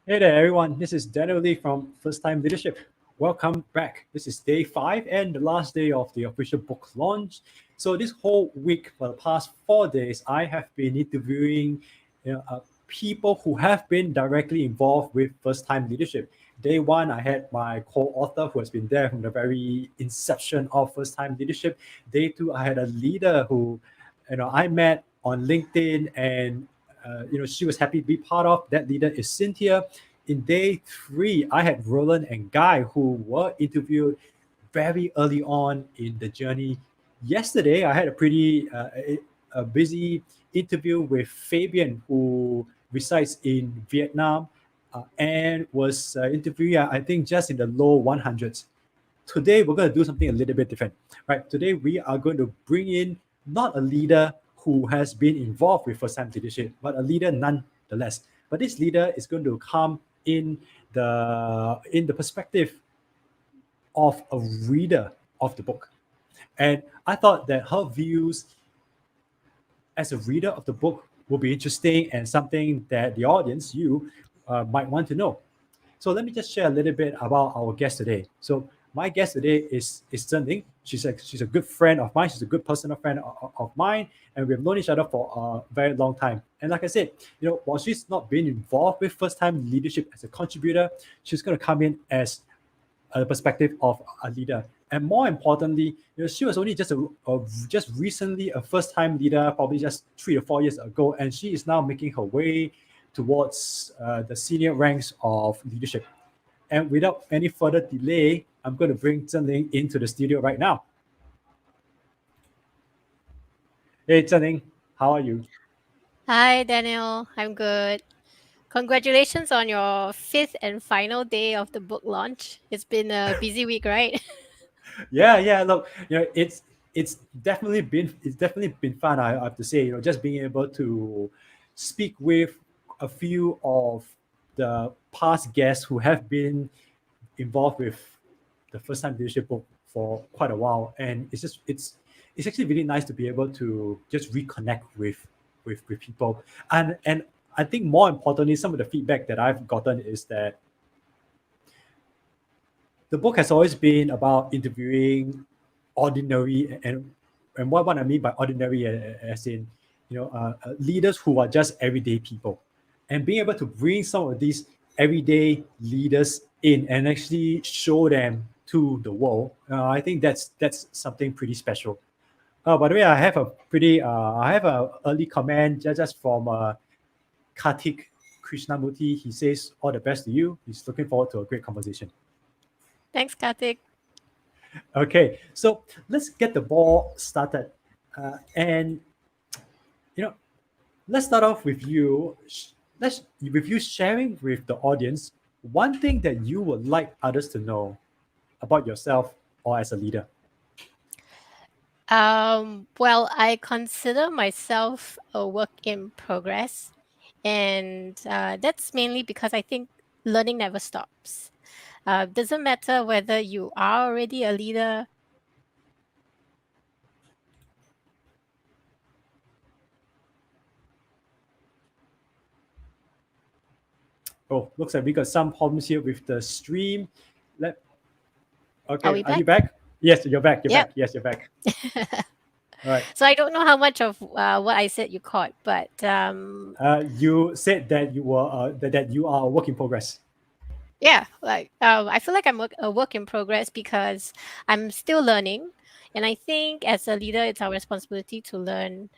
Hey there, everyone. This is Daniel Lee from First Time Leadership. Welcome back. This is day 5 and the last day of the official book launch. So this whole week, for the past 4 days, I have been interviewing people who have been directly involved with First Time Leadership. Day 1, I had my co-author who has been there from the very inception of First Time Leadership. Day 2, I had a leader who, I met on LinkedIn and she was happy to be part of. That leader is Cynthia. In day 3, I had Roland and Guy who were interviewed very early on in the journey. Yesterday, I had a pretty a busy interview with Fabian, who resides in Vietnam and was interviewed, I think, just in the low 100s. Today, we're going to do something a little bit different, right? Today, we are going to bring in not a leader who has been involved with first-time leadership, but a leader nonetheless. But this leader is going to come in the perspective of a reader of the book. And I thought that her views as a reader of the book will be interesting and something that the audience, you, might want to know. So let me just share a little bit about our guest today. So my guest today is Zhenlin. She's a good friend of mine. She's a good personal friend of mine, and we've known each other for a very long time. And like I said, while she's not been involved with first time leadership as a contributor, she's going to come in as a perspective of a leader. And more importantly, she was only just recently a first-time leader, probably just 3 or 4 years ago, and she is now making her way towards the senior ranks of leadership. And without any further delay, I'm going to bring Zhenling into the studio right now. Hey, Zhenling, how are you? Hi, Daniel. I'm good. Congratulations on your fifth and final day of the book launch. It's been a busy week, right? Yeah. Look, it's definitely been fun. I have to say, just being able to speak with a few of the past guests who have been involved with the first time leadership book for quite a while, and it's actually really nice to be able to just reconnect with people, and I think more importantly, some of the feedback that I've gotten is that the book has always been about interviewing ordinary and what I mean by ordinary as in leaders who are just everyday people, and being able to bring some of these everyday leaders in and actually show them to the world. I think that's something pretty special. By the way, I have a early comment just from Kartik Krishnamurti. He says all the best to you. He's looking forward to a great conversation. Thanks, Karthik. Okay, so let's get the ball started. And you know, let's start off with you. With you sharing with the audience one thing that you would like others to know about yourself or as a leader. Well, I consider myself a work in progress, and that's mainly because I think learning never stops. Doesn't matter whether you are already a leader. Oh, looks like we got some problems here with the stream. Let Are Okay, we are you back? back? Yes, you're back. You're Yep. back. Yes, you're back. All right. So I don't know how much of what I said you caught, but You said that that you are a work in progress. yeah, like I feel like a work in progress because I'm still learning, and I think as a leader, it's our responsibility to learn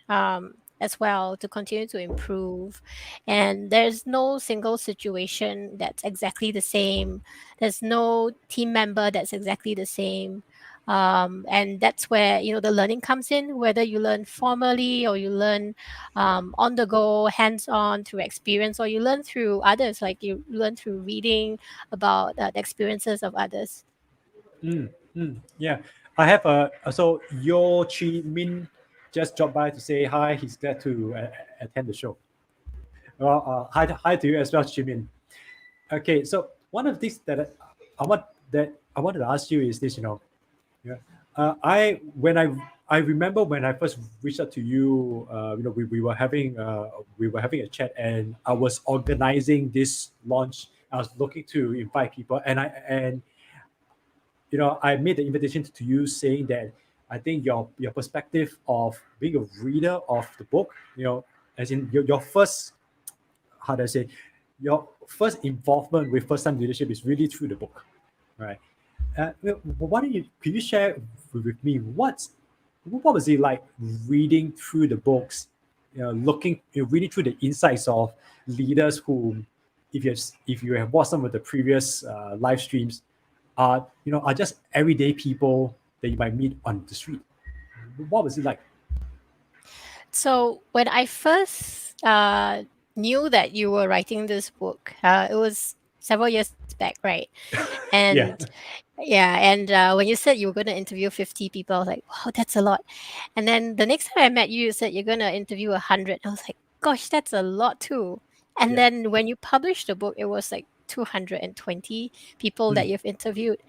as well, to continue to improve. And there's no single situation that's exactly the same. There's no team member that's exactly the same. And that's where the learning comes in, whether you learn formally or you learn on the go, hands on through experience, or you learn through others, like you learn through reading about the experiences of others. Yeah, I have so Yo Chi Min just dropped by to say hi. He's glad to attend the show. Well, hi to you as well, Chi Min. Okay, so one of the things that I wanted to ask you is this. Yeah. I remember when I first reached out to you. We were having a chat, and I was organizing this launch I was looking to invite people, and I made the invitation to you, saying that I think your perspective of being a reader of the book, as in your first, how do I say, your first involvement with first time leadership is really through the book, right? Why don't you could you share with me what was it like reading through the books, reading through the insights of leaders who, if you have watched some of the previous live streams, are just everyday people that you might meet on the street. What was it like? So when I first knew that you were writing this book, it was several years back, right? And Yeah. yeah, and when you said you were going to interview 50 people, I was like, wow, that's a lot. And then the next time I met you, you said you're going to interview 100. I was like, gosh, that's a lot too. And Yeah. then when you published the book, it was like 220 people that Mm, you've interviewed.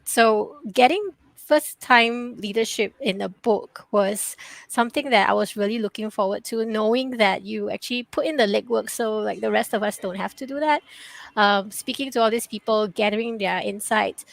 So getting first time leadership in a book was something that I was really looking forward to, knowing that you actually put in the legwork so like the rest of us don't have to do that. Speaking to all these people, gathering their insights.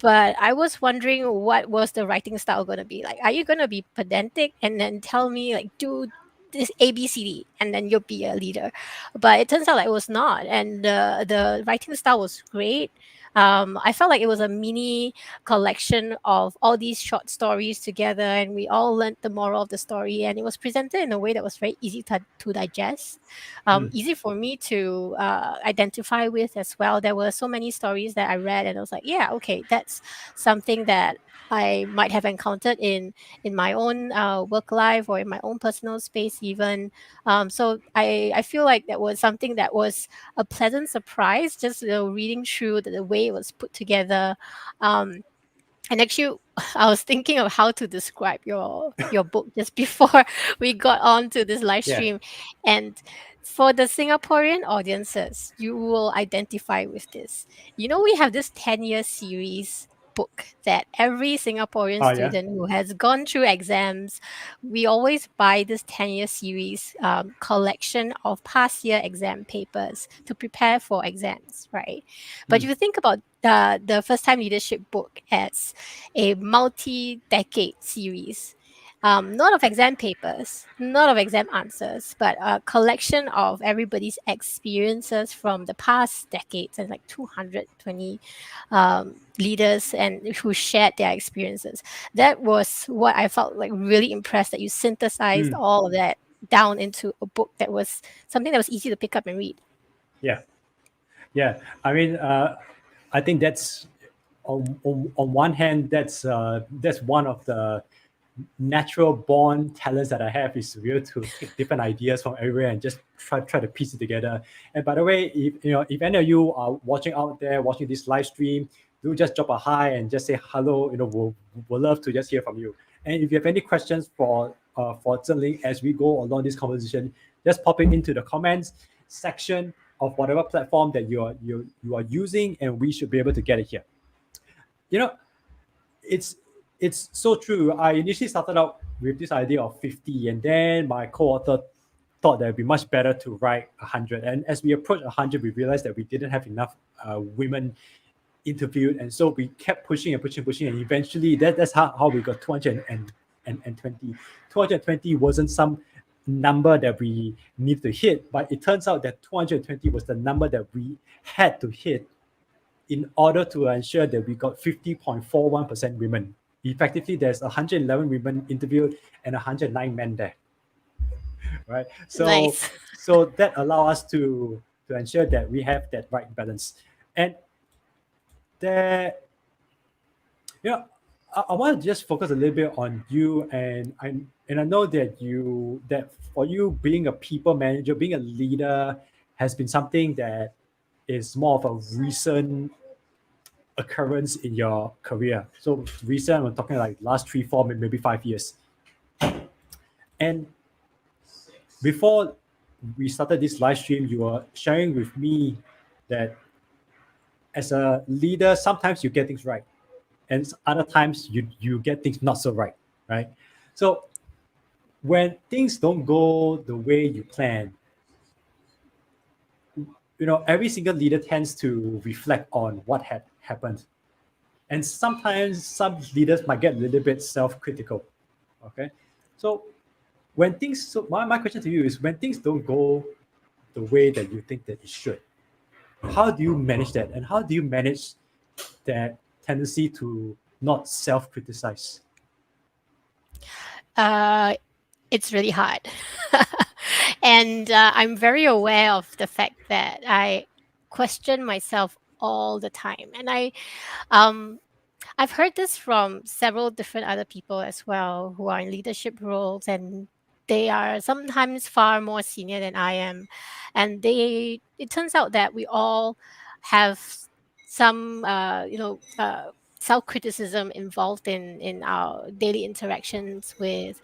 But I was wondering what was the writing style going to be like. Are you going to be pedantic and then tell me like do this ABCD and then you'll be a leader? But it turns out like it was not, and the writing style was great. I felt like it was a mini collection of all these short stories together, and we all learned the moral of the story, and it was presented in a way that was very easy to digest, mm, easy for me to identify with as well. There were so many stories that I read, and I was like, yeah, okay, that's something that I might have encountered in my own work life or in my own personal space even. So I feel like that was something that was a pleasant surprise, just reading through the way it was put together. Um, and actually, I was thinking of how to describe your book just before we got on to this live yeah. stream. And for the Singaporean audiences, you will identify with this. We have this 10-year series book that every Singaporean Oh yeah. student who has gone through exams, we always buy this 10-year series collection of past year exam papers to prepare for exams, right? But Mm, if you think about the first time leadership book as a multi-decade series, not of exam papers, not of exam answers, but a collection of everybody's experiences from the past decades, and like 220 leaders and who shared their experiences. That was what I felt like really impressed, that you synthesized mm, all of that down into a book that was something that was easy to pick up and read. yeah. Yeah. I mean, I think that's on one hand, that's one of the natural born talents that I have, is to be able to take different ideas from everywhere and just try to piece it together. And by the way, if any of you are watching out there, watching this live stream, do just drop a hi and just say hello. We'll love to just hear from you. And if you have any questions for Zhenlin as we go along this conversation, just pop it into the comments section of whatever platform that you are using, and we should be able to get it here. You know, it's it's so true. I initially started out with this idea of 50, and then my co-author thought that it'd be much better to write 100. And as we approached 100, we realized that we didn't have enough women interviewed, and so we kept pushing and pushing, and eventually that's how we got 220. 220 wasn't some number that we need to hit, but it turns out that 220 was the number that we had to hit in order to ensure that we got 50.41% women. Effectively, there's 111 women interviewed and 109 men there, right? So, Nice. so that allow us to ensure that we have that right balance. And there, I want to just focus a little bit on you, and I know that for you, being a people manager, being a leader, has been something that is more of a recent occurrence in your career. So recent, I'm talking like last 3, 4, maybe 5 years. And before we started this live stream, you were sharing with me that as a leader, sometimes you get things right, and other times you get things not so right, right? So when things don't go the way you plan, every single leader tends to reflect on what had happened. And sometimes some leaders might get a little bit self-critical. Okay. So my question to you is, when things don't go the way that you think that it should, how do you manage that? And how do you manage that tendency to not self-criticize? It's really hard. And I'm very aware of the fact that I question myself all the time. And um, I've heard this from several different other people as well who are in leadership roles, and they are sometimes far more senior than I am. And it turns out that we all have some, self criticism involved in our daily interactions with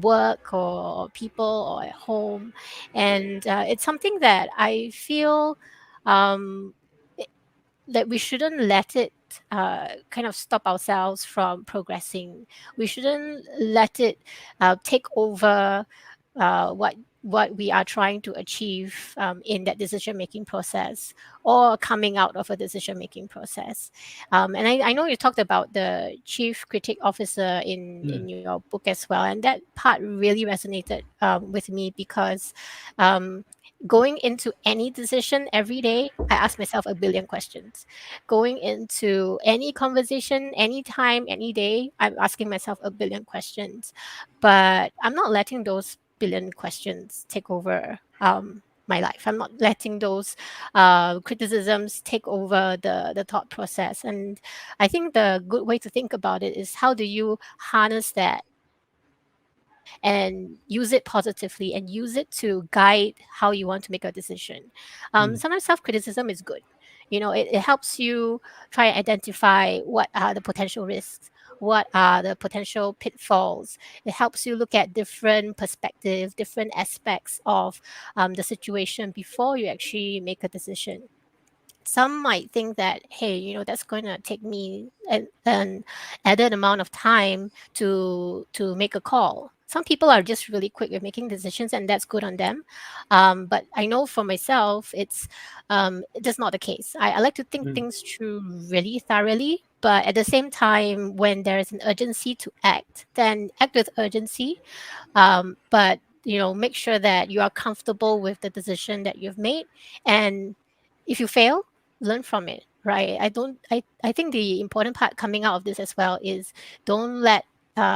work or people or at home. And it's something that I feel. Um, that we shouldn't let it kind of stop ourselves from progressing. We shouldn't let it take over what we are trying to achieve in that decision making process or coming out of a decision making process. And I know you talked about the chief critic officer in your book as well, and that part really resonated with me because um, going into any decision every day, I ask myself a billion questions. Going into any conversation, anytime, any day, I'm asking myself a billion questions. But I'm not letting those billion questions take over my life. I'm not letting those criticisms take over the thought process. And I think the good way to think about it is, how do you harness that and use it positively and use it to guide how you want to make a decision. Sometimes self criticism is good. It helps you try and identify what are the potential risks, what are the potential pitfalls. It helps you look at different perspectives, different aspects of the situation before you actually make a decision. Some might think that, hey, that's going to take me an added amount of time to make a call. Some people are just really quick with making decisions, and that's good on them. But I know for myself, that's not the case. I like to think things through really thoroughly, but at the same time, when there is an urgency to act, then act with urgency. But make sure that you are comfortable with the decision that you've made, and if you fail, learn from it, right? I think the important part coming out of this as well is, don't let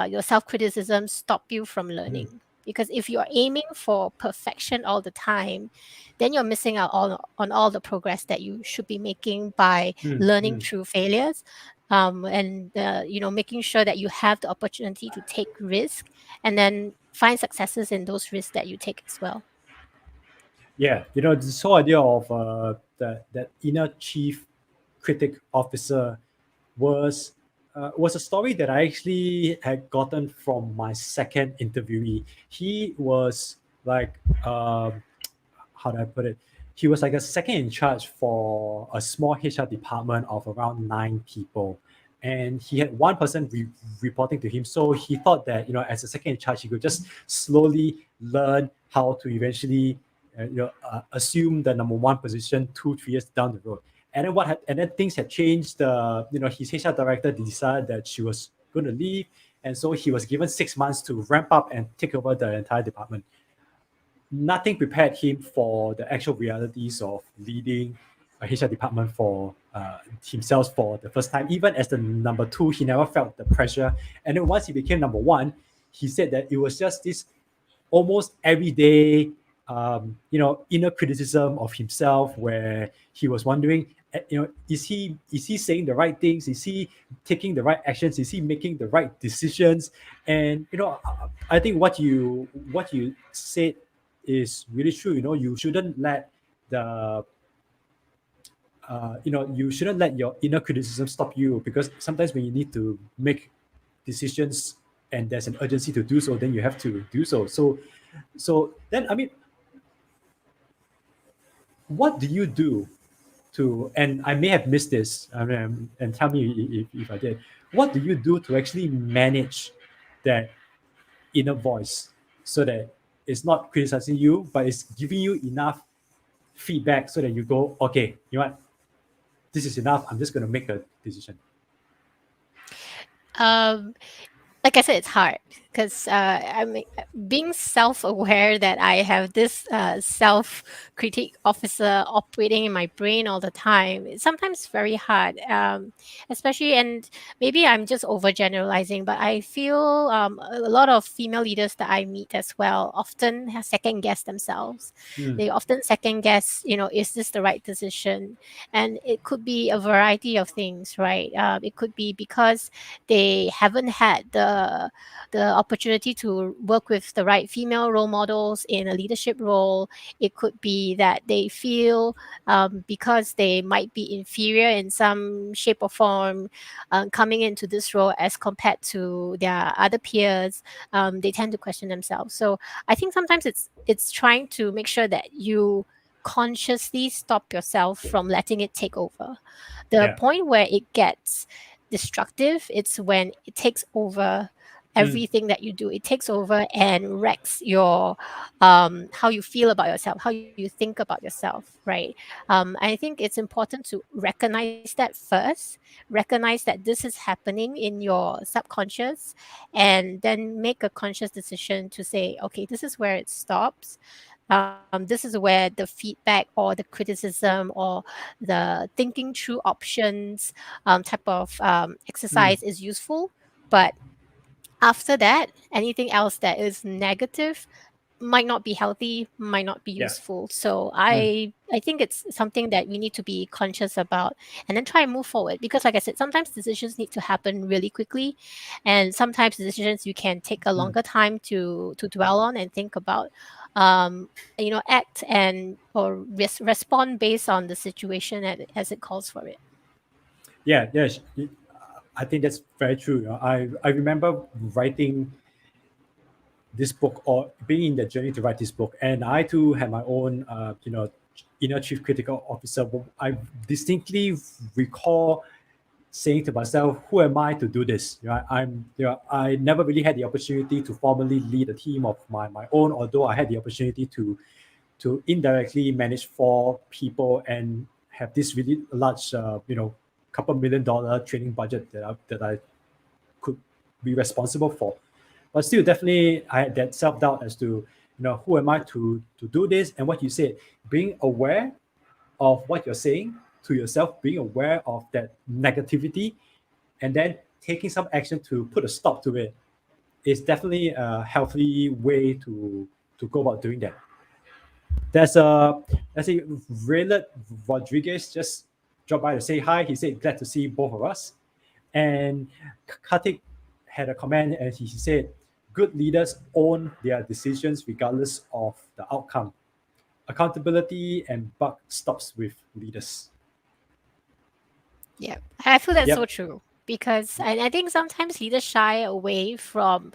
your self-criticism stop you from learning, because if you're aiming for perfection all the time, then you're missing out on all the progress that you should be making by learning through failures. And making sure that you have the opportunity to take risk, and then find successes in those risks that you take as well. Yeah, this whole idea of that inner chief critic officer was a story that I actually had gotten from my second interviewee. He was like, how do I put it? He was like a second in charge for a small HR department of around 9 people. And he had one person reporting to him. So he thought that, as a second in charge, he could just slowly learn how to eventually, assume the number one position 2-3 years down the road. And then things had changed. His HR director decided that she was going to leave, and so he was given 6 months to ramp up and take over the entire department. Nothing prepared him for the actual realities of leading a HR department for himself for the first time. Even as the number two, he never felt the pressure. And then once he became number one, he said that it was just this almost everyday, inner criticism of himself, where he was wondering, is he saying the right things? Is he taking the right actions? Is he making the right decisions? And I think what you said is really true. You shouldn't let the you shouldn't let your inner criticism stop you, because sometimes when you need to make decisions and there's an urgency to do so, then you have to do so. So then, I mean, what do you do to, and I may have missed this, and tell me if I did, what do you do to actually manage that inner voice so that it's not criticizing you, but it's giving you enough feedback so that you go, okay, you know what, this is enough. I'm just going to make a decision. Um, like I said, it's hard because I'm being self-aware that I have this self-critic officer operating in my brain all the time. It's sometimes very hard, especially, and maybe I'm just overgeneralizing, but I feel a lot of female leaders that I meet as well often have second guess themselves. They often second guess, is this the right decision? And it could be a variety of things, right? It could be because they haven't had the opportunity to work with the right female role models in a leadership role. It could be that they feel because they might be inferior in some shape or form coming into this role as compared to their other peers. They tend to question themselves. So I think sometimes it's trying to make sure that you consciously stop yourself from letting it take over. The point where it gets destructive, it's when it takes over everything that you do. It takes over and wrecks your how you feel about yourself, how you think about yourself, right? I think it's important to recognize that first, recognize that this is happening in your subconscious, and then make a conscious decision to say, okay, this is where it stops. This is where the feedback or the criticism or the thinking through options type of exercise is useful. But after that, anything else that is negative might not be healthy, might not be Yeah. useful. So I think it's something that we need to be conscious about and then try and move forward. Because like I said, sometimes decisions need to happen really quickly, and sometimes decisions you can take a longer time to dwell on and think about. Act and or respond based on the situation as it calls for it. Yeah, yes. I think that's very true. I remember writing this book or being in the journey to write this book, and I too had my own, inner chief critical officer. I distinctly recall saying to myself, "Who am I to do this?" I never really had the opportunity to formally lead a team of my own, although I had the opportunity to indirectly manage 4 people and have this really large, couple $1 million training budget that I could be responsible for. But still, definitely, I had that self doubt as to, who am I to do this? And what you said, being aware of what you're saying to yourself, being aware of that negativity, and then taking some action to put a stop to it is definitely a healthy way to go about doing that. There's a let's say Raylet Rodriguez just dropped by to say hi. He said glad to see both of us. And Kartik had a comment and he said, good leaders own their decisions regardless of the outcome. Accountability and buck stops with leaders. Yeah, I feel that's so Yep. true because I think sometimes leaders shy away from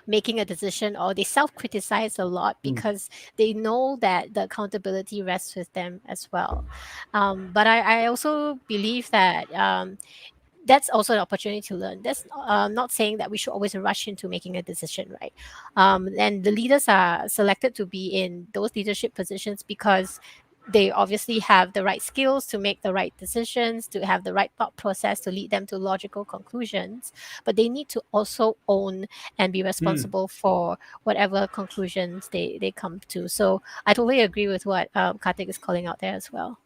making a decision or they self-criticize a lot because they know that the accountability rests with them as well. But I also believe that that's also an opportunity to learn. That's not saying that we should always rush into making a decision, right? And the leaders are selected to be in those leadership positions because they obviously have the right skills to make the right decisions, to have the right thought process to lead them to logical conclusions. But they need to also own and be responsible for whatever conclusions they come to. So I totally agree with what Kartik is calling out there as well.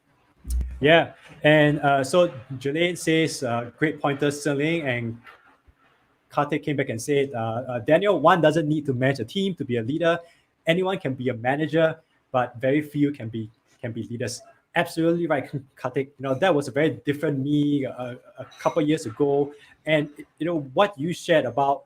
Yeah. And so Janae says, great pointers, Zhenlin, and Kartik came back and said, Daniel, one doesn't need to manage a team to be a leader. Anyone can be a manager, but very few can be leaders. Absolutely right, Kartik. That was a very different me a couple years ago. And what you shared about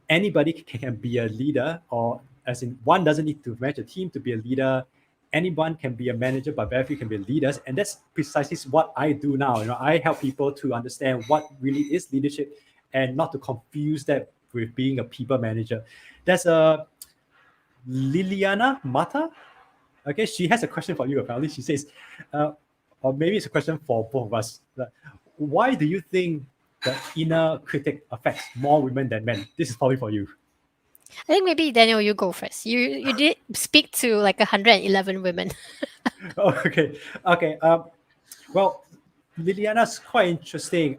anybody can be a leader, or as in one doesn't need to manage a team to be a leader. Anyone can be a manager, but very few can be leaders. And that's precisely what I do now. I help people to understand what really is leadership and not to confuse that with being a people manager. There's a Liliana Mata. Okay, she has a question for you apparently. She says, or maybe it's a question for both of us. Why do you think the inner critic affects more women than men? This is probably for you. I think maybe Daniel, you go first. You did speak to like 111 women. Oh, okay. Well, Liliana's quite interesting.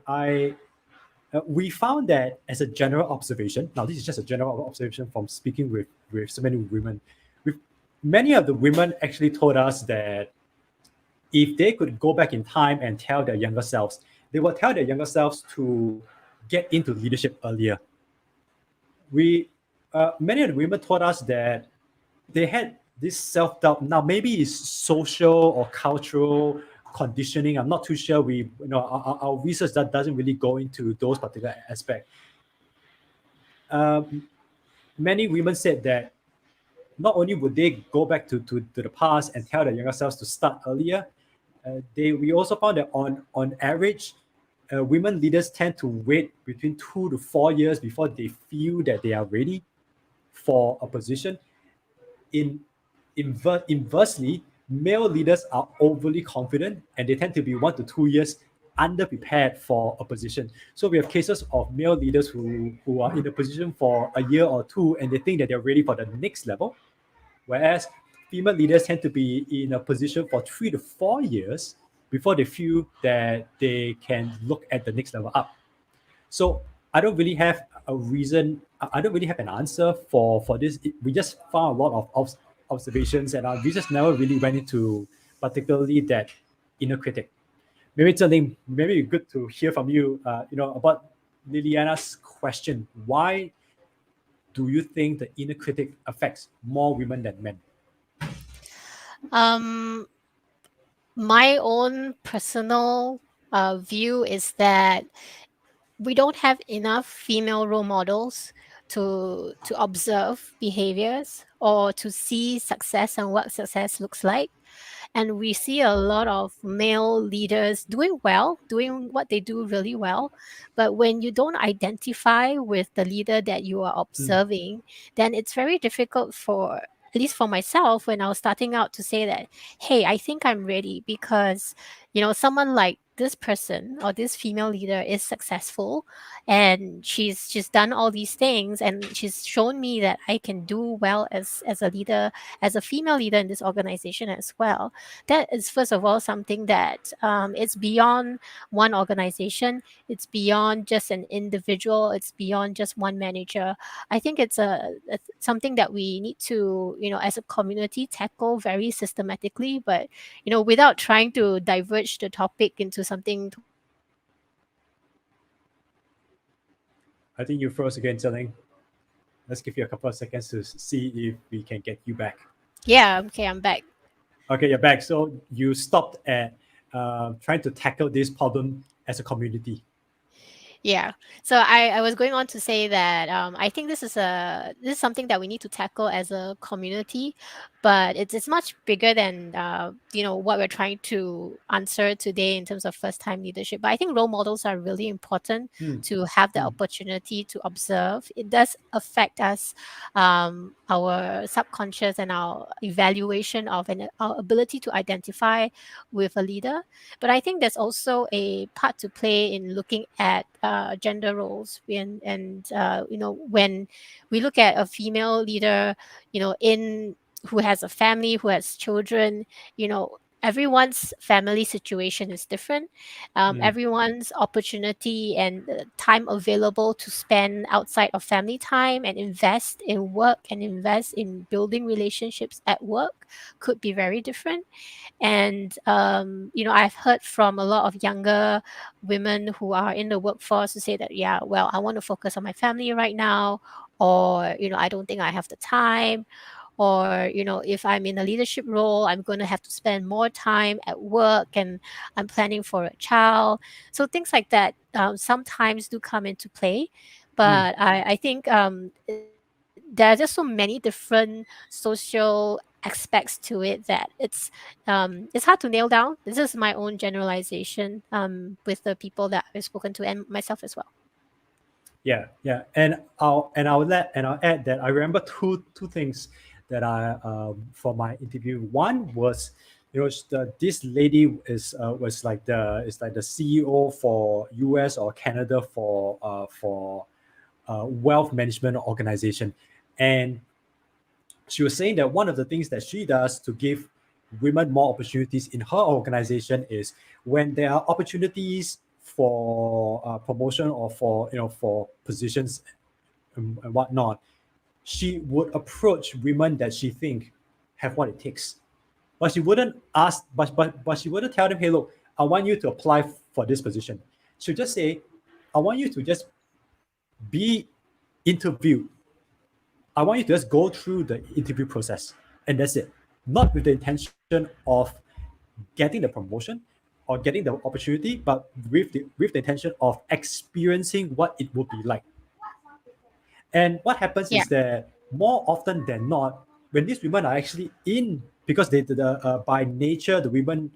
We found that as a general observation. Now, this is just a general observation from speaking with so many women. With many of the women actually told us that if they could go back in time and tell their younger selves, they would tell their younger selves to get into leadership earlier. We Many of the women told us that they had this self-doubt. Now maybe it's social or cultural conditioning. I'm not too sure. Our research that doesn't really go into those particular aspects. Many women said that not only would they go back to the past and tell their younger selves to start earlier, we also found that on average, women leaders tend to wait between 2 to 4 years before they feel that they are ready for a position. Inversely, male leaders are overly confident and they tend to be 1 to 2 years underprepared for a position. So we have cases of male leaders who are in a position for a year or two and they think that they're ready for the next level, whereas female leaders tend to be in a position for 3 to 4 years before they feel that they can look at the next level up. So I don't really have a reason. I don't really have an answer for this. We just found a lot of observations, and we just never really went into particularly that inner critic. Maybe it's something. Maybe it's good to hear from you. About Liliana's question. Why do you think the inner critic affects more women than men? My own personal view is that we don't have enough female role models to observe behaviors or to see success and what success looks like. And we see a lot of male leaders doing well, doing what they do really well. But when you don't identify with the leader that you are observing, then it's very difficult for, at least for myself, when I was starting out, to say that, hey, I think I'm ready because, someone like this person or this female leader is successful and she's done all these things and she's shown me that I can do well as a leader, as a female leader in this organization as well. That is, first of all, something that it's beyond one organization. It's beyond just an individual. It's beyond just one manager. I think it's something that we need to, as a community, tackle very systematically, but without trying to diverge the topic into something totally different. I think you froze again, Zhenlin. Let's give you a couple of seconds to see if we can get you back. Yeah, okay, I'm back. Okay, you're back. So you stopped at trying to tackle this problem as a community. Yeah. So I was going on to say that I think this is something that we need to tackle as a community, but it's much bigger than what we're trying to answer today in terms of first time leadership. But I think role models are really important to have the opportunity to observe. It does affect us, our subconscious and our evaluation of our ability to identify with a leader. But I think there's also a part to play in looking at gender roles. When we look at a female leader, in who has a family, who has children, everyone's family situation is different. Everyone's opportunity and time available to spend outside of family time and invest in work and invest in building relationships at work could be very different. And I've heard from a lot of younger women who are in the workforce to say that, yeah, well, I want to focus on my family right now, or I don't think I have the time, or if I'm in a leadership role, I'm going to have to spend more time at work and I'm planning for a child. So things like that sometimes do come into play. But I think there are just so many different social aspects to it that it's hard to nail down. This is my own generalization with the people that I've spoken to and myself as well. Yeah, and I'll add that I remember two things that I for my interview. One was, this lady was like the CEO for US or Canada for wealth management organization, And she was saying that one of the things that she does to give women more opportunities in her organization is when there are opportunities for promotion or for for positions and whatnot, she would approach women that she think have what it takes. But she wouldn't ask, but she wouldn't tell them, hey, look, I want you to apply for this position. She'll just say, I want you to just be interviewed. I want you to just go through the interview process, and that's it. Not with the intention of getting the promotion or getting the opportunity, but with the intention of experiencing what it would be like. And what happens Yeah. is that more often than not, when these women are actually in, because by nature the women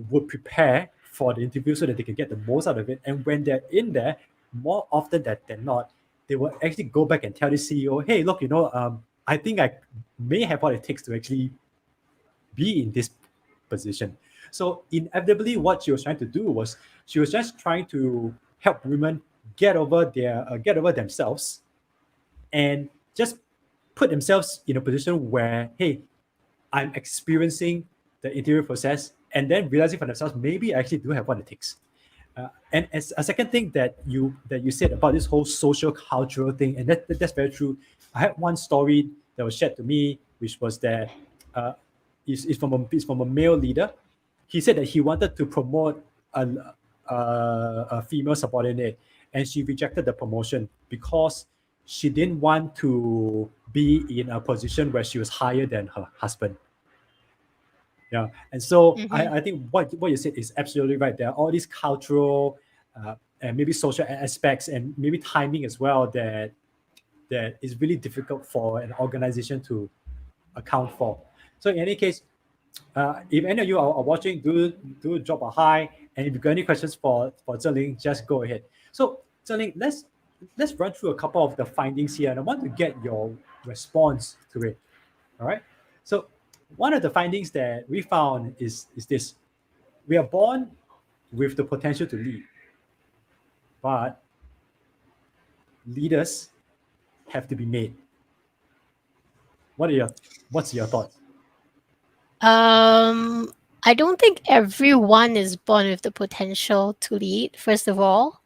would prepare for the interview so that they can get the most out of it. And when they're in there, more often than not, they will actually go back and tell the CEO, "Hey, look, I think I may have what it takes to actually be in this position." So inevitably, what she was trying to do was she was just trying to help women get over themselves and just put themselves in a position where, hey, I'm experiencing the interview process and then realizing for themselves, maybe I actually do have what it takes. And as a second thing that you said about this whole social cultural thing, and that's very true. I had one story that was shared to me, which was that uh, is from a male leader. He said that he wanted to promote a female subordinate, and she rejected the promotion because she didn't want to be in a position where she was higher than her husband. Yeah, and so Mm-hmm. I think what you said is absolutely right. There are all these cultural and maybe social aspects and maybe timing as well that is really difficult for an organization to account for. So in any case, if any of you are watching, do drop a hi, and if you got any questions for Zhenlin, just go ahead. So Zhenlin, let's run through a couple of the findings here, and I want to get your response to it. All right. So one of the findings that we found is this: we are born with the potential to lead, but leaders have to be made. What are your what's your thoughts? Um, I don't think everyone is born with the potential to lead, first of all.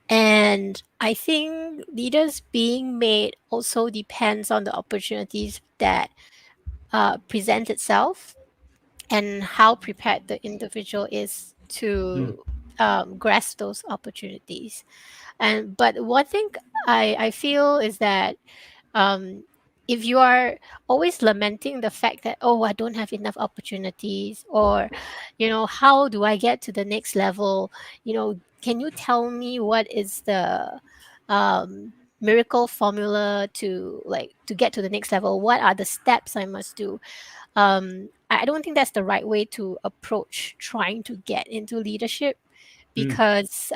And I think leaders being made also depends on the opportunities that present itself and how prepared the individual is Mm, to grasp those opportunities. And but one thing I feel is that um, if you are always lamenting the fact that, oh, I don't have enough opportunities, or how do I get to the next level, can you tell me what is the miracle formula to get to the next level? What are the steps I must do? I don't think that's the right way to approach trying to get into leadership, mm, because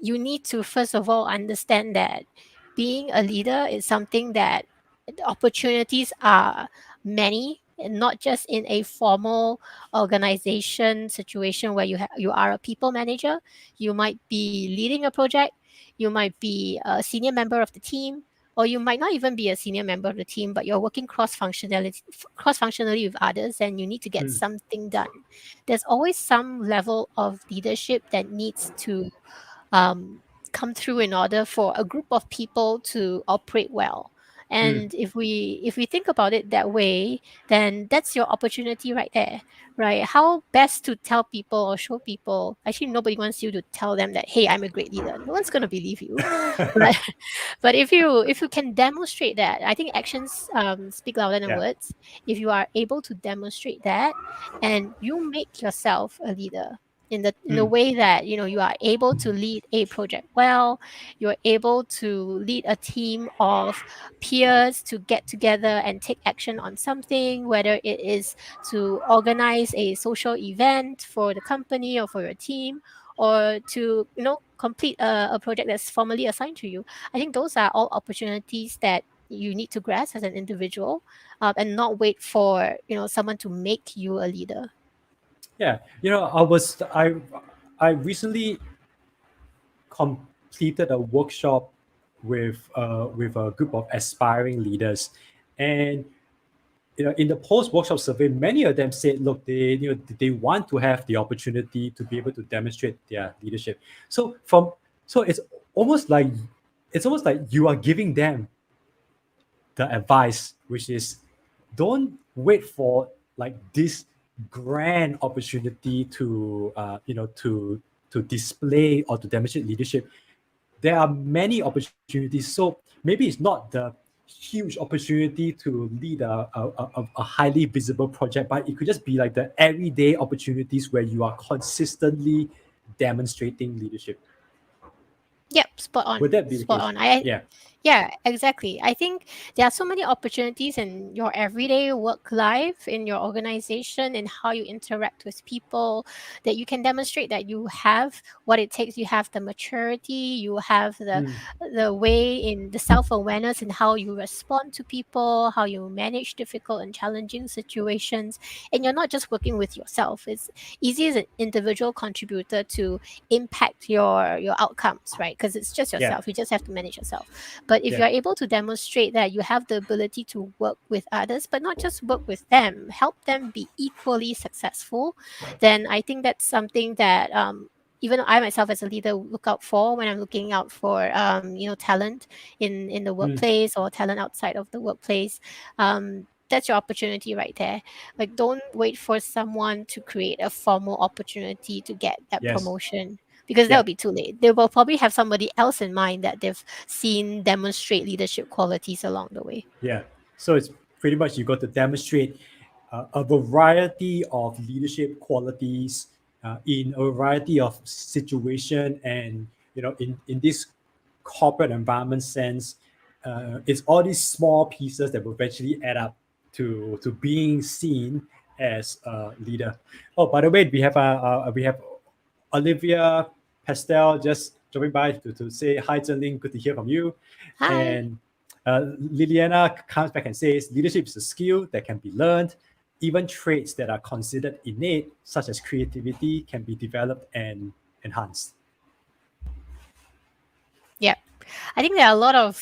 you need to first of all understand that being a leader is something that the opportunities are many, and not just in a formal organization situation where you are a people manager. You might be leading a project, you might be a senior member of the team, or you might not even be a senior member of the team, but you're working cross functionally with others, and you need to get mm, something done. There's always some level of leadership that needs to um, come through in order for a group of people to operate well. mm, And if we think about it that way, then that's your opportunity right there, right? How best to tell people or show people? Actually, nobody wants you to tell them that, hey, I'm a great leader. No one's gonna believe you, right? But if you can demonstrate that, I think actions speak louder than yeah. words. If you are able to demonstrate that, and you make yourself a leader in the Mm, way that you are able to lead a project well, you're able to lead a team of peers to get together and take action on something, whether it is to organize a social event for the company or for your team, or to complete a project that's formally assigned to you. I think those are all opportunities that you need to grasp as an individual, and not wait for someone to make you a leader. yeah. I recently completed a workshop with a group of aspiring leaders, and in the post workshop survey, many of them said, look, they want to have the opportunity to be able to demonstrate their leadership. So it's almost like you are giving them the advice, which is don't wait for like this grand opportunity to to display or to demonstrate leadership. There are many opportunities. So maybe it's not the huge opportunity to lead a highly visible project, but it could just be like the everyday opportunities where you are consistently demonstrating leadership. Yep, spot on. Would that be the Spot case? on. Yeah. Yeah, exactly. I think there are so many opportunities in your everyday work life, in your organization, and how you interact with people, that you can demonstrate that you have what it takes. You have the maturity, you have Mm, the way in the self-awareness in how you respond to people, how you manage difficult and challenging situations. And you're not just working with yourself. It's easy as an individual contributor to impact your outcomes, right? Because it's just yeah. yourself. You just have to manage yourself. But if Yeah. you're able to demonstrate that you have the ability to work with others, but not just work with them, help them be equally successful, then I think that's something that even I myself as a leader look out for when I'm looking out for talent in the Mm, workplace or talent outside of the workplace. That's your opportunity right there. Like, don't wait for someone to create a formal opportunity to get that yes. promotion, because that Yeah. will be too late. They will probably have somebody else in mind that they've seen demonstrate leadership qualities along the way. Yeah. So it's pretty much you got to demonstrate a variety of leadership qualities in a variety of situation, and in this corporate environment sense, it's all these small pieces that will eventually add up to being seen as a leader. Oh, by the way, we have Olivia Pastel just dropping by to say hi, Zhenlin. Good to hear from you. Hi. And Liliana comes back and says, leadership is a skill that can be learned. Even traits that are considered innate, such as creativity, can be developed and enhanced. Yeah. I think there are a lot of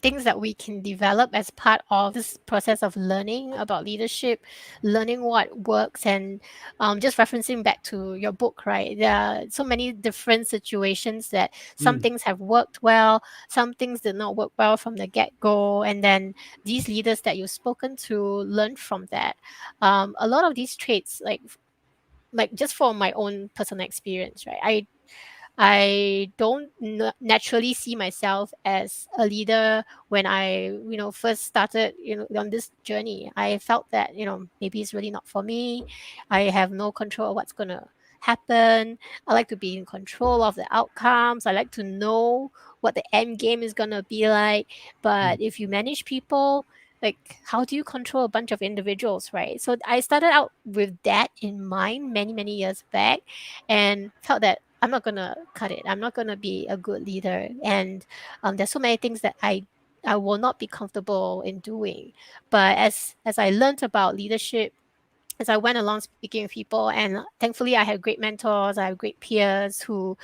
things that we can develop as part of this process of learning about leadership, learning what works, and just referencing back to your book, right? There are so many different situations that some Mm, things have worked well, some things did not work well from the get go, and then these leaders that you've spoken to learn from that. A lot of these traits, like just for my own personal experience, right? I don't naturally see myself as a leader when I, first started, on this journey. I felt that, maybe it's really not for me. I have no control of what's going to happen. I like to be in control of the outcomes. I like to know what the end game is going to be like. mm, But if you manage people, like, how do you control a bunch of individuals, right? So I started out with that in mind many, many years back, and felt that I'm not gonna cut it. I'm not gonna be a good leader. And there's so many things that I will not be comfortable in doing. But as I learned about leadership, as I went along speaking with people, and thankfully I have great mentors, I have great peers who,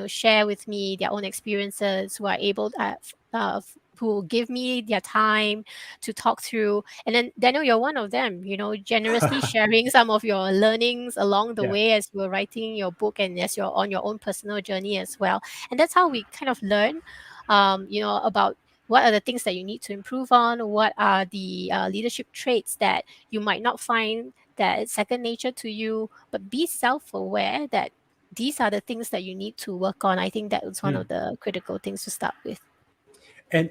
share with me their own experiences, who are able who give me their time to talk through. And then Daniel, you're one of them, generously sharing some of your learnings along the yeah. way as you were writing your book and as you're on your own personal journey as well. And that's how we kind of learn, about what are the things that you need to improve on, what are the leadership traits that you might not find that it's second nature to you, but be self-aware that these are the things that you need to work on. I think that was one Mm. of the critical things to start with. And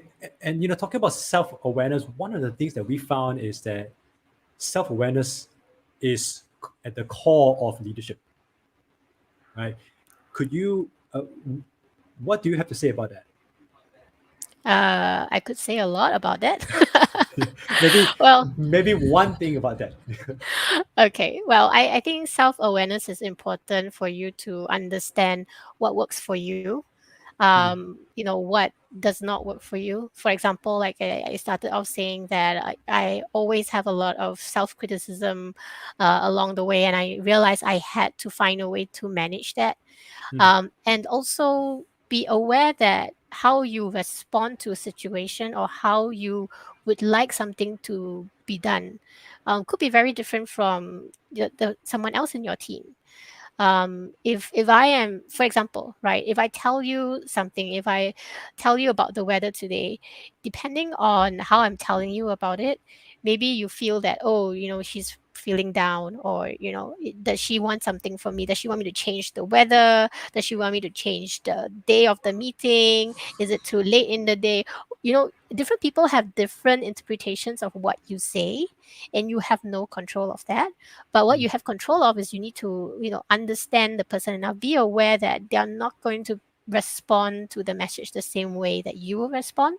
talking about self-awareness, one of the things that we found is that self-awareness is at the core of leadership, right? Could you what do you have to say about that? I could say a lot about that. maybe Well, maybe one thing about that. okay. Well, I think self awareness is important for you to understand what works for you, Mm, what does not work for you. For example, like I started off saying that I always have a lot of self-criticism along the way, and I realized I had to find a way to manage that, mm, and also be aware that how you respond to a situation or how you would like something to be done could be very different from someone else in your team. If I am, for example, right, if I tell you something, if I tell you about the weather today, depending on how I'm telling you about it, maybe you feel that, oh, she's feeling down, or does she want something from me? Does she want me to change the weather? Does she want me to change the day of the meeting? Is it too late in the day? Different people have different interpretations of what you say, and you have no control of that. But what Mm, you have control of is you need to, understand the person enough, be aware that they're not going to respond to the message the same way that you will respond.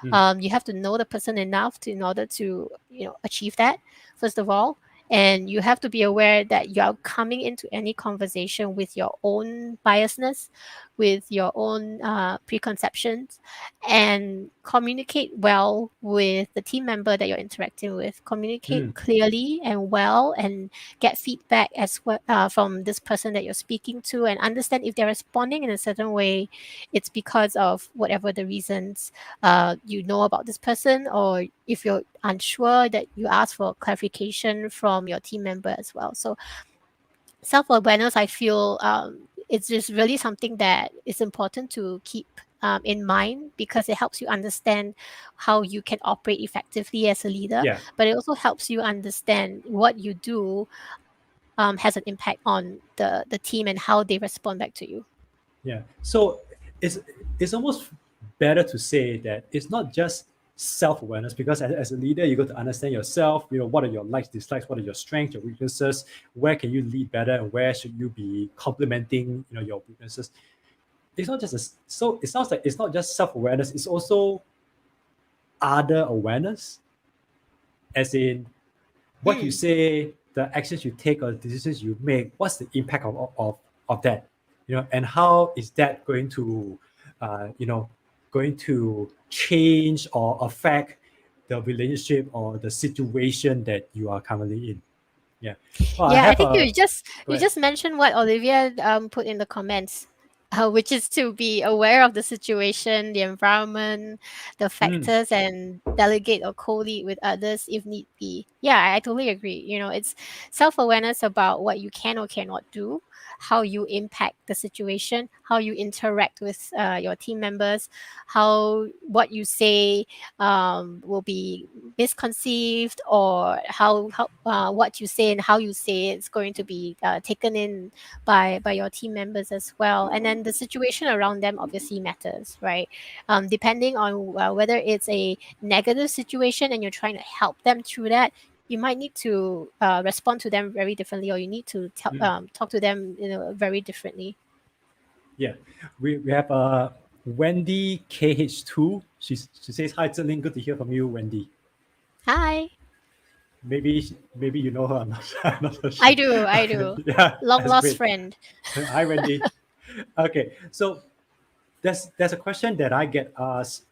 mm, You have to know the person enough in order to, achieve that, first of all. And you have to be aware that you are coming into any conversation with your own biasness, with your own preconceptions, and communicate well with the team member that you're interacting with. Communicate mm, clearly and well, and get feedback as well from this person that you're speaking to, and understand if they're responding in a certain way, it's because of whatever the reasons about this person, or if you're unsure, that you ask for clarification from your team member as well. So self-awareness, I feel, it's just really something that is important to keep in mind, because it helps you understand how you can operate effectively as a leader, yeah. but it also helps you understand what you do has an impact on the team and how they respond back to you. Yeah. So it's it's almost better to say that it's not just self-awareness, because as a leader, you got to understand yourself, what are your likes, dislikes, what are your strengths, your weaknesses, where can you lead better, and where should you be complementing, your weaknesses. It's not just so it sounds like it's not just self-awareness, it's also other awareness, as in what you Mm. say, the actions you take, or the decisions you make, what's the impact of that, and how is that going to, going to change or affect the relationship or the situation that you are currently in. Yeah. Well, I Yeah, I have think a go you ahead. just mentioned what Olivia put in the comments, which is to be aware of the situation, the environment, the Mm, factors, and delegate or co-lead with others if need be. Yeah, I totally agree. It's self-awareness about what you can or cannot do, how you impact the situation, how you interact with your team members, how what you say will be misconceived, or how what you say and how you say it's going to be taken in by your team members as well. And then the situation around them obviously matters, right? Depending on whether it's a negative situation and you're trying to help them through that, you might need to respond to them very differently, or you need to mm, talk to them, very differently. yeah. We have Wendy KH2. She says, hi Zhenlin, good to hear from you, Wendy. Hi. Maybe you know her. I'm not, I'm not so I sure. do, I Okay, do. yeah, Long that's lost great. friend. Hi, Wendy. Okay, so there's a question that I get asked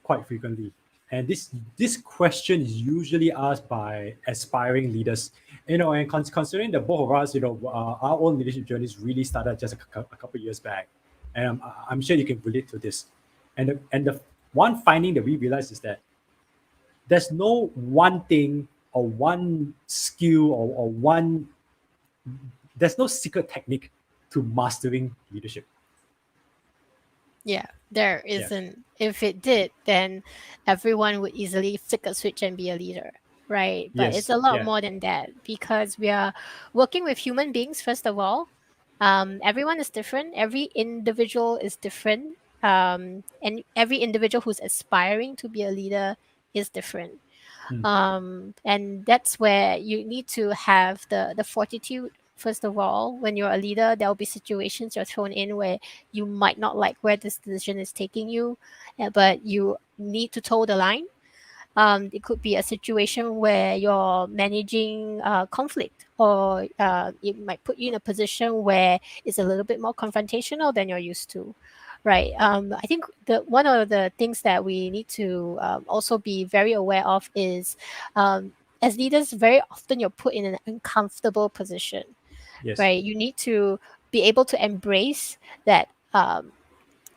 quite frequently, and this question is usually asked by aspiring leaders. And considering that both of us, our own leadership journeys really started just a couple of years back, and I'm sure you can relate to this. And the one finding that we realized is that there's no one thing or one skill or one there's no secret technique to mastering leadership. Yeah, there Yeah. isn't. If it did, then everyone would easily flick a switch and be a leader, right? But it's Yes. a lot Yeah. more than that, because we are working with human beings, first of all. Everyone is different, every individual is different, and every individual who's aspiring to be a leader is different. Mm, And that's where you need to have the fortitude. First of all, when you're a leader, there will be situations you're thrown in where you might not like where this decision is taking you, but you need to toe the line. It could be a situation where you're managing conflict, or it might put you in a position where it's a little bit more confrontational than you're used to, right? I think the one of the things that we need to also be very aware of is, as leaders, very often you're put in an uncomfortable position, yes. right? You need to be able to embrace that.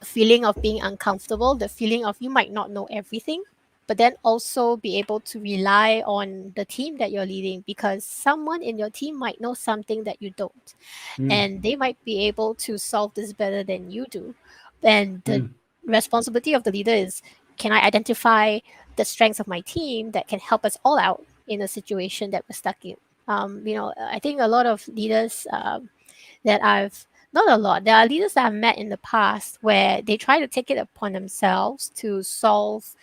feeling of being uncomfortable, the feeling of you might not know everything, but then also be able to rely on the team that you're leading, because someone in your team might know something that you don't, Mm, and they might be able to solve this better than you do. And the mm, responsibility of the leader is, can I identify the strengths of my team that can help us all out in a situation that we're stuck in? I think a lot of leaders that I've not a lot. There are leaders that I've met in the past where they try to take it upon themselves to solve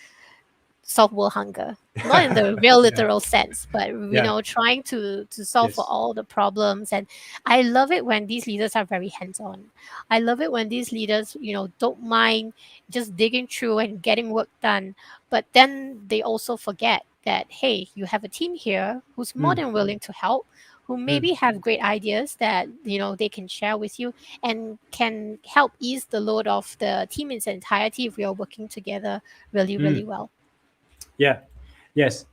world hunger, not in the real yeah, literal sense, but yeah, trying to solve for yes, all the problems. And I love it when these leaders are very hands-on. I love it when these leaders don't mind just digging through and getting work done, but then they also forget that, hey, you have a team here who's more mm, than willing to help, who mm, maybe have great ideas that they can share with you, and can help ease the load of the team in its entirety if we are working together really, mm. really well. Yeah, yes.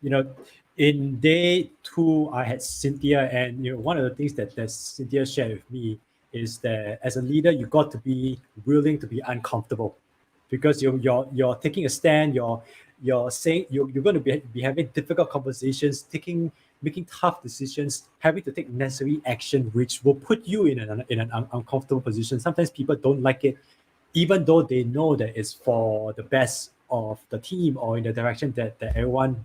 In day two, I had Cynthia, and one of the things that Cynthia shared with me is that as a leader, you got to be willing to be uncomfortable, because you're taking a stand. You're saying you're going to be having difficult conversations, making tough decisions, having to take necessary action, which will put you in an uncomfortable position. Sometimes people don't like it, even though they know that it's for the best of the team or in the direction that everyone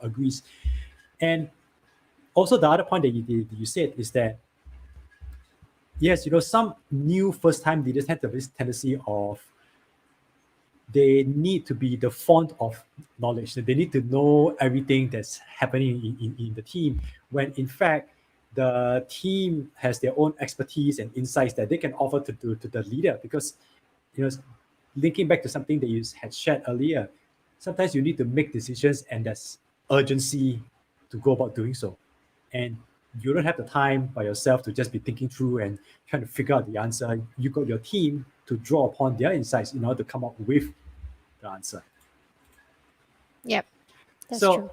agrees. And also the other point that you said is that, yes, some new first time leaders have this tendency of, they need to be the font of knowledge. They need to know everything that's happening in the team, when in fact the team has their own expertise and insights that they can offer to the leader. Because you know linking back to something that you had shared earlier, sometimes you need to make decisions and there's urgency to go about doing so, and you don't have the time by yourself to just be thinking through and trying to figure out the answer. You got your team to draw upon their insights in order to come up with the answer. Yep, that's So true.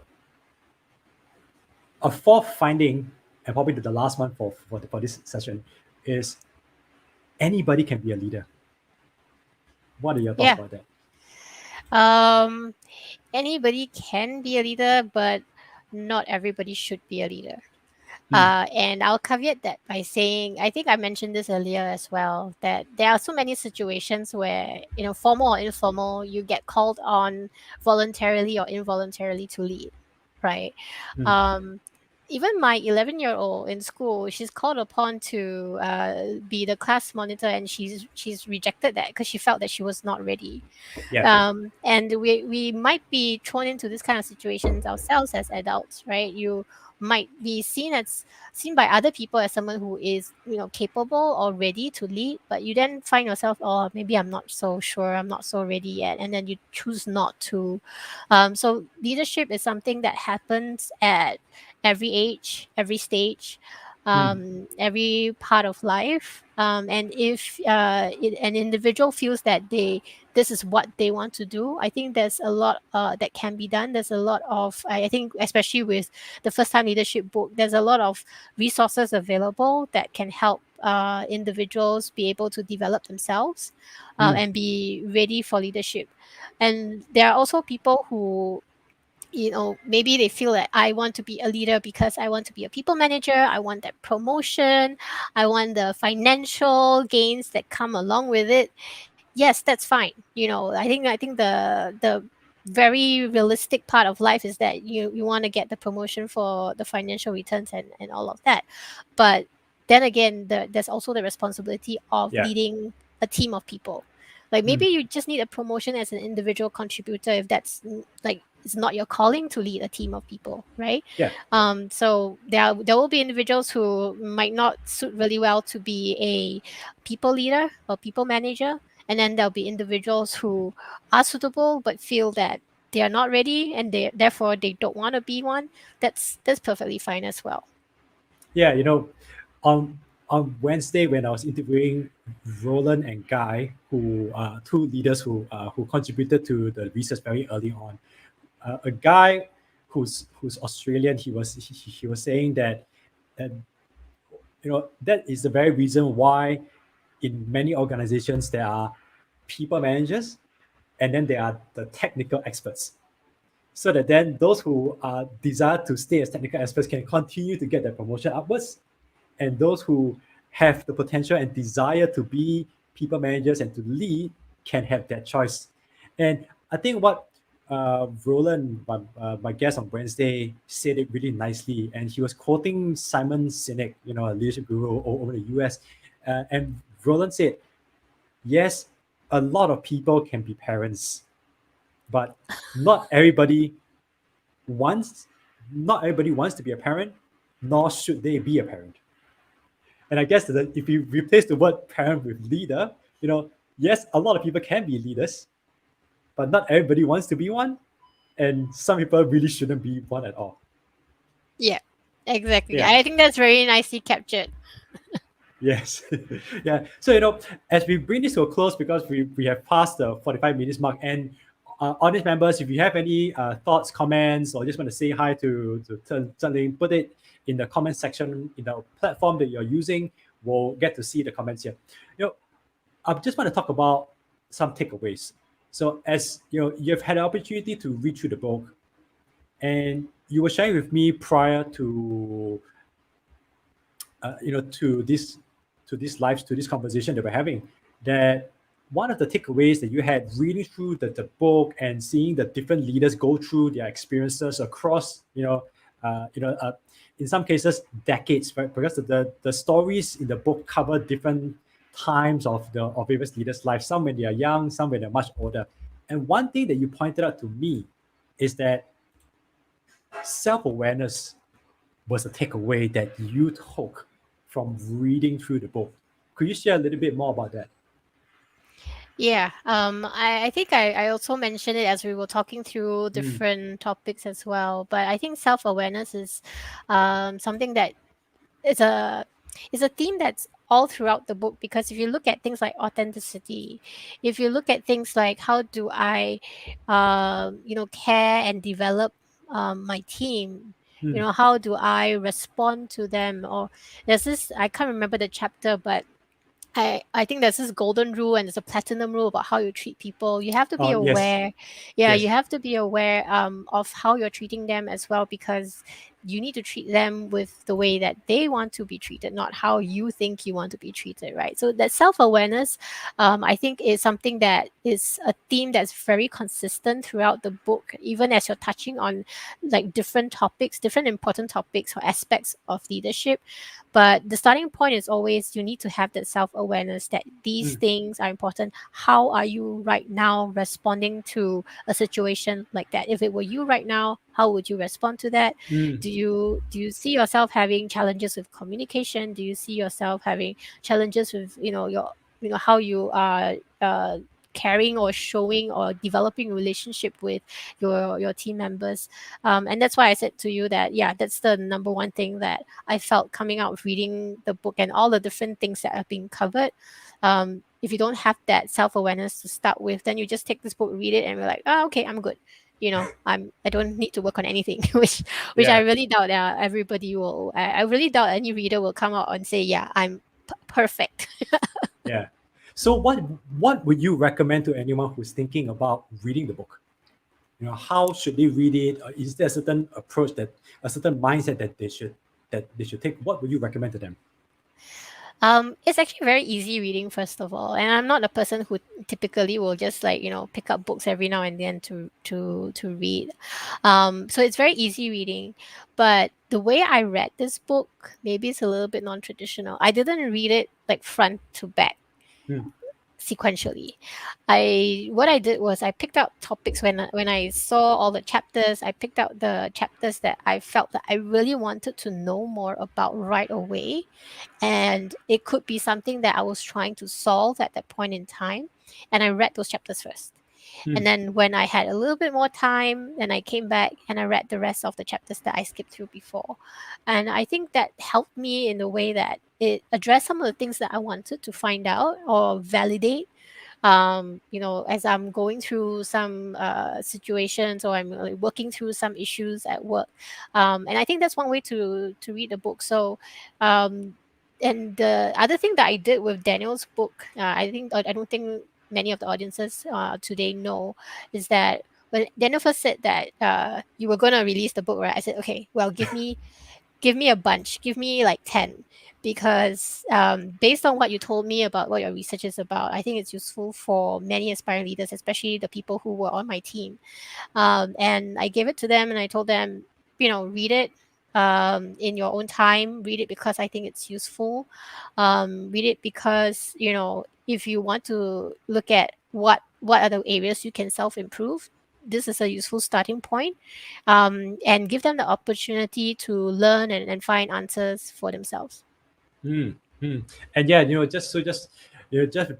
a fourth finding, and probably the last one for this session, is anybody can be a leader. What are your thoughts Yeah. about that? Um, Anybody can be a leader, but not everybody should be a leader. Hmm. And I'll caveat that by saying, I think I mentioned this earlier as well, that there are so many situations where, formal or informal, you get called on voluntarily or involuntarily to lead, right? Hmm. Um, Even my 11-year-old in school, she's called upon to be the class monitor, and she's rejected that because she felt that she was not ready. Yeah. And we might be thrown into this kind of situations ourselves as adults, right? You might be seen by other people as someone who is capable or ready to lead, but you then find yourself, oh, maybe I'm not so sure, I'm not so ready yet, and then you choose not to. So leadership is something that happens at every age, every stage, Hmm. every part of life. And if an individual feels that this is what they want to do, I think there's a lot that can be done. There's a lot of, I think, especially with the first time leadership book, there's a lot of resources available that can help individuals be able to develop themselves Hmm. and be ready for leadership. And there are also people who, maybe they feel that I want to be a leader because I want to be a people manager, I want that promotion, I want the financial gains that come along with it. Yes, that's fine. I think the very realistic part of life is that you want to get the promotion for the financial returns and all of that. But then again, there's also the responsibility of Yeah. leading a team of people. Like, Hmm. maybe you just need a promotion as an individual contributor if that's like it's not your calling to lead a team of people, right? Yeah. So there will be individuals who might not suit really well to be a people leader or people manager, and then there'll be individuals who are suitable but feel that they are not ready, and therefore they don't want to be one. That's perfectly fine as well. Yeah, on Wednesday when I was interviewing Roland and Guy, who are two leaders who contributed to the research very early on. A guy who's Australian, he was saying that that is the very reason why in many organizations there are people managers, and then there are the technical experts. So that then those who desire to stay as technical experts can continue to get their promotion upwards, and those who have the potential and desire to be people managers and to lead can have that choice. And I think what Roland, my guest on Wednesday, said it really nicely, and he was quoting Simon Sinek, a leadership guru over the US, and Roland said, yes, a lot of people can be parents, but not everybody wants not everybody wants to be a parent, nor should they be a parent. And I guess that if you replace the word parent with leader, yes, a lot of people can be leaders, but not everybody wants to be one, and some people really shouldn't be one at all. Yeah, exactly. Yeah. I think that's very nicely captured. Yes. Yeah. So, as we bring this to a close, because we have passed the 45 minutes mark, and audience members, if you have any thoughts, comments, or just want to say hi to Zhenlin, put it in the comment section in the platform that you're using. We'll get to see the comments here. I just want to talk about some takeaways. So, as you've had the opportunity to read through the book, and you were sharing with me prior to to this conversation that we're having, that one of the takeaways that you had reading through the book and seeing the different leaders go through their experiences across in some cases decades, right? Because the stories in the book cover different times of various leaders' lives, some when they are young, some when they're much older. And one thing that you pointed out to me is that self-awareness was a takeaway that you took from reading through the book. Could you share a little bit more about that? Yeah, I think I also mentioned it as we were talking through different topics as well. But I think self awareness is something that is a theme that's all throughout the book, because if you look at things like authenticity, if you look at things like how do I care and develop my team, how do I respond to them, or there's this, I can't remember the chapter, but I think there's this golden rule and there's a platinum rule about how you treat people. You have to be Yes. aware. Yeah, Yes. you have to be aware of how you're treating them as well, because you need to treat them with the way that they want to be treated, not how you think you want to be treated, right? So that self-awareness, I think, is something that is a theme that's very consistent throughout the book, even as you're touching on like different topics, different important topics or aspects of leadership. But the starting point is always you need to have that self-awareness that these things are important. How are you right now responding to a situation like that? If it were you right now, how would you respond to that? Do you see yourself having challenges with communication? Do you see yourself having challenges with your how you are carrying or showing or developing relationship with your team members? And that's why I said to you that, yeah, that's the number one thing that I felt coming out of reading the book and all the different things that have been covered. If you don't have that self-awareness to start with, then you just take this book, read it, and we're like, oh, okay, I'm good. I don't need to work on anything, which I really doubt everybody will. I really doubt any reader will come out and say, yeah, I'm perfect. Yeah. So what would you recommend to anyone who's thinking about reading the book? How should they read it? Or is there a certain approach, a certain mindset that they should take? What would you recommend to them? It's actually very easy reading, first of all, and I'm not a person who typically will just like pick up books every now and then to read. So it's very easy reading, but the way I read this book, maybe it's a little bit non-traditional. I didn't read it like front to back sequentially. What I did was I picked out topics when I saw all the chapters. I picked out the chapters that I felt that I really wanted to know more about right away, and it could be something that I was trying to solve at that point in time, and I read those chapters first. And then when I had a little bit more time, then I came back and I read the rest of the chapters that I skipped through before. And I think that helped me in the way that it addressed some of the things that I wanted to find out or validate. As I'm going through some situations, or I'm working through some issues at work. And I think that's one way to read a book. So and the other thing that I did with Daniel's book, I don't think many of the audiences today know, is that when Daniel first said that you were going to release the book, right? I said, okay, well, give me a bunch, give me like 10, because based on what you told me about what your research is about, I think it's useful for many aspiring leaders, especially the people who were on my team. And I gave it to them and I told them, read it in your own time. Read it because I think it's useful. Read it because, if you want to look at what are the areas you can self-improve, this is a useful starting point. And give them the opportunity to learn and find answers for themselves. And yeah, just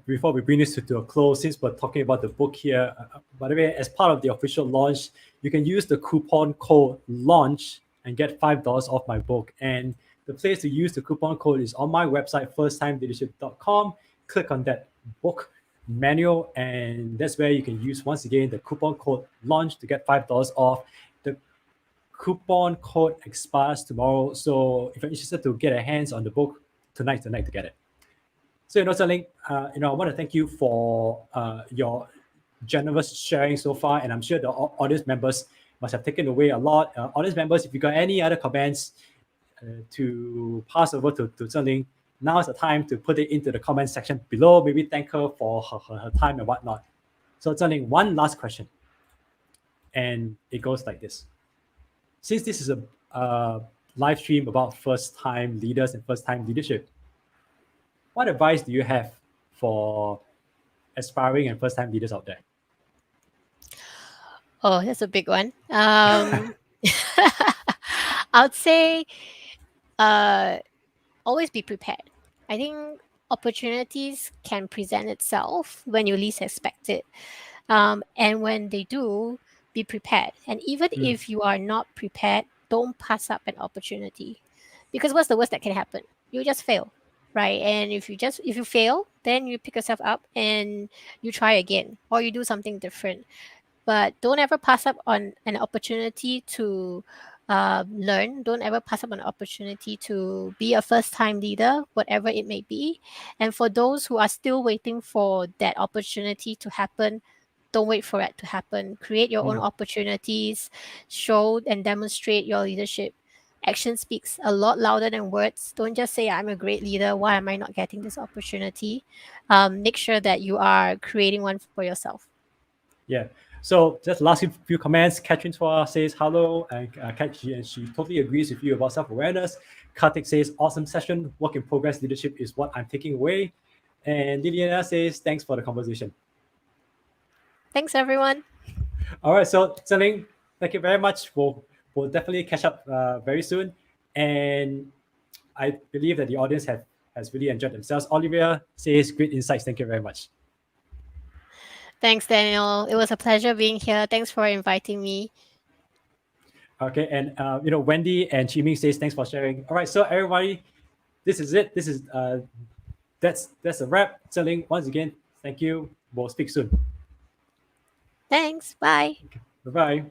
before we bring this to a close, since we're talking about the book here, by the way, as part of the official launch, you can use the coupon code launch and get $5 off my book. And the place to use the coupon code is on my website, firsttimeleadership.com. Click on that book manual, and that's where you can use, once again, the coupon code launch to get $5 off. The coupon code expires tomorrow, so if you're interested to get a hands on the book, tonight to get it. So, Zhenlin, I want to thank you for your generous sharing so far, and I'm sure the audience members must have taken away a lot. Audience members, if you got any other comments to pass over to Zhenlin, now is the time to put it into the comment section below. Maybe thank her for her time and whatnot. So, Zhenlin, one last question, and it goes like this. Since this is a live stream about first-time leaders and first-time leadership, what advice do you have for aspiring and first-time leaders out there? Oh, that's a big one. I would say always be prepared. I think opportunities can present itself when you least expect it. And when they do, be prepared. And even if you are not prepared, don't pass up an opportunity. Because what's the worst that can happen? You just fail, right? And if you fail, then you pick yourself up and you try again, or you do something different. But don't ever pass up on an opportunity to learn. Don't ever pass up an opportunity to be a first-time leader, whatever it may be. And for those who are still waiting for that opportunity to happen, don't wait for it to happen. Create your own opportunities, show and demonstrate your leadership. Action speaks a lot louder than words. Don't just say, I'm a great leader. Why am I not getting this opportunity? Make sure that you are creating one for yourself. Yeah. So just last few comments. Catherine Chua says hello, and she totally agrees with you about self-awareness. Critic says awesome session. Work in progress leadership is what I'm taking away. And Liliana says thanks for the conversation. Thanks, everyone. All right. So Zhenlin, thank you very much. We'll definitely catch up very soon. And I believe that the audience has really enjoyed themselves. Olivia says great insights. Thank you very much. Thanks, Daniel. It was a pleasure being here. Thanks for inviting me. Okay, and Wendy and Chiming says thanks for sharing. All right, so everybody, this is it. This is that's a wrap. Zhenlin, once again, thank you. We'll speak soon. Thanks. Bye. Bye bye.